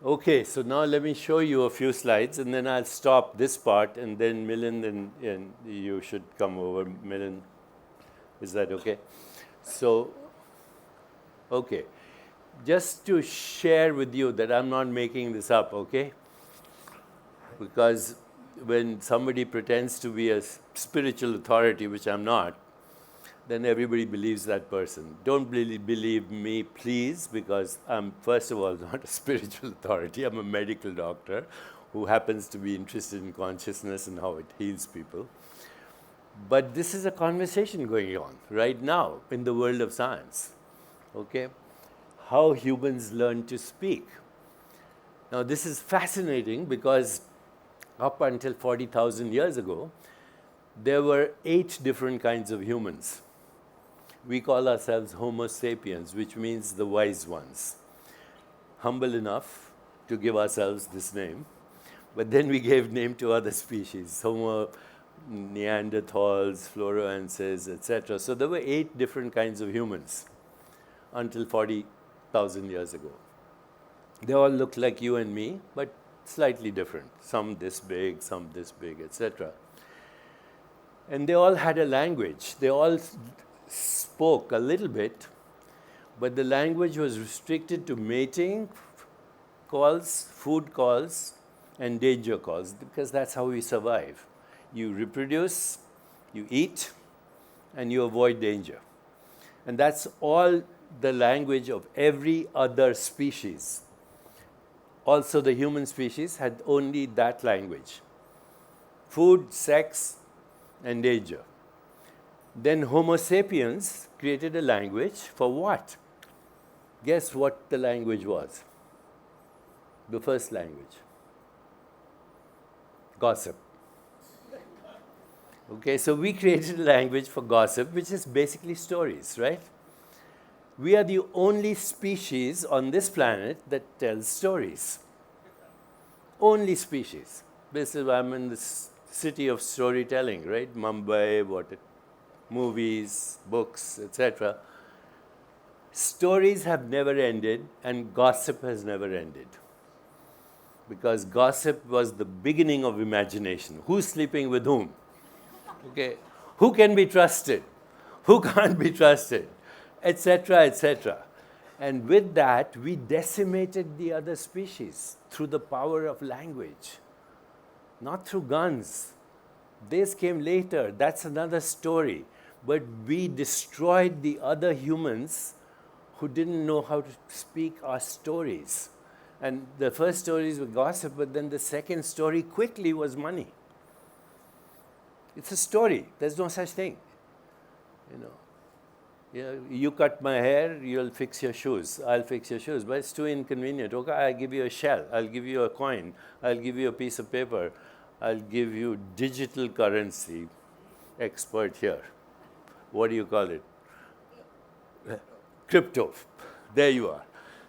Okay, so now let me show you a few slides, and then I'll stop this part, and then Milind and you should come over. Milind, is that okay? So, okay, just to share with you that I'm not making this up, okay? Because when somebody pretends to be a spiritual authority, which I'm not, then everybody believes that person. Don't really believe me, please, because I'm, first of all, not a spiritual authority. I'm a medical doctor who happens to be interested in consciousness and how it heals people. But this is a conversation going on right now in the world of science, okay? How humans learn to speak. Now, this is fascinating because up until 40,000 years ago, there were 8 different kinds of humans. We call ourselves Homo sapiens, which means the wise ones. Humble enough to give ourselves this name, but then we gave name to other species, Homo Neanderthals, Floroenses, etc. So there were 8 different kinds of humans until 40,000 years ago. They all looked like you and me, but slightly different. Some this big, etc. And they all had a language. They all spoke a little bit, but the language was restricted to mating calls, food calls, and danger calls, because that's how we survive. You reproduce, you eat, and you avoid danger. And that's all the language of every other species. Also, the human species had only that language: food, sex, and danger. Then Homo sapiens created a language for what? Guess what the language was? The first language. Gossip. Okay, so we created a language for gossip, which is basically stories, right? We are the only species on this planet that tells stories. Only species. This is why I'm in the city of storytelling, right? Mumbai, movies, books, etc. Stories have never ended, and gossip has never ended. Because gossip was the beginning of imagination. Who's sleeping with whom? Okay. Who can be trusted? Who can't be trusted? Etc., etc. And with that, we decimated the other species through the power of language, not through guns. This came later. That's another story. But we destroyed the other humans who didn't know how to speak our stories. And the first stories were gossip, but then the second story quickly was money. It's a story. There's no such thing. You cut my hair, you'll fix your shoes. I'll fix your shoes, but it's too inconvenient. Okay, I'll give you a shell. I'll give you a coin. I'll give you a piece of paper. I'll give you digital currency. Expert here. What do you call it? Crypto. There you are.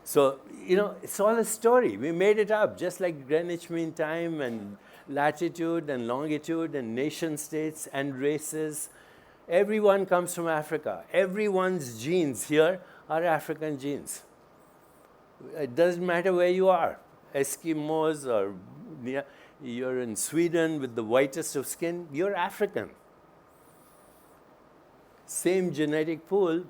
So, it's all a story. We made it up, just like Greenwich Mean Time and latitude and longitude and nation states and races. Everyone comes from Africa. Everyone's genes here are African genes. It doesn't matter where you are. Eskimos, or you're in Sweden with the whitest of skin, you're African. Same genetic pool,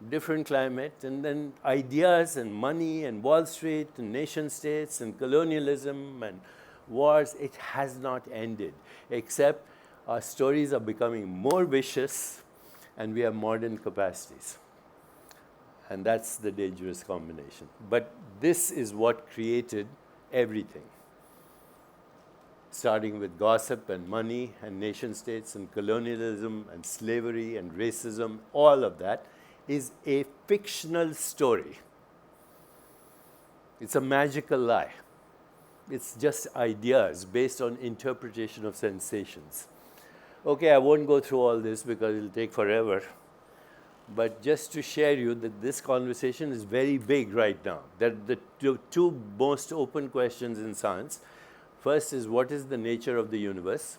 different climate, and then ideas and money and Wall Street and nation states and colonialism and wars, it has not ended, except our stories are becoming more vicious and we have modern capacities. And that's the dangerous combination. But this is what created everything. Starting with gossip and money and nation states and colonialism and slavery and racism, all of that is a fictional story. It's a magical lie. It's just ideas based on interpretation of sensations. Okay, I won't go through all this because it'll take forever. But just to share you that this conversation is very big right now. That the two most open questions in science. First is, what is the nature of the universe?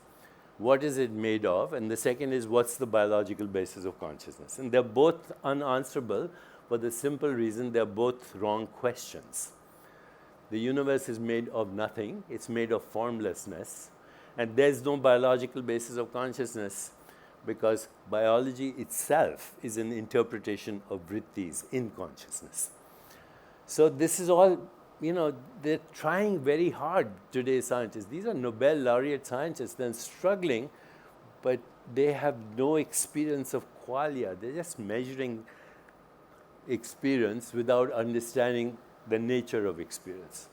What is it made of? And the second is, what's the biological basis of consciousness? And they're both unanswerable for the simple reason they're both wrong questions. The universe is made of nothing. It's made of formlessness. And there's no biological basis of consciousness because biology itself is an interpretation of vrittis in consciousness. So this is all, they're trying very hard, today's scientists. These are Nobel laureate scientists. They're struggling, but they have no experience of qualia. They're just measuring experience without understanding the nature of experience.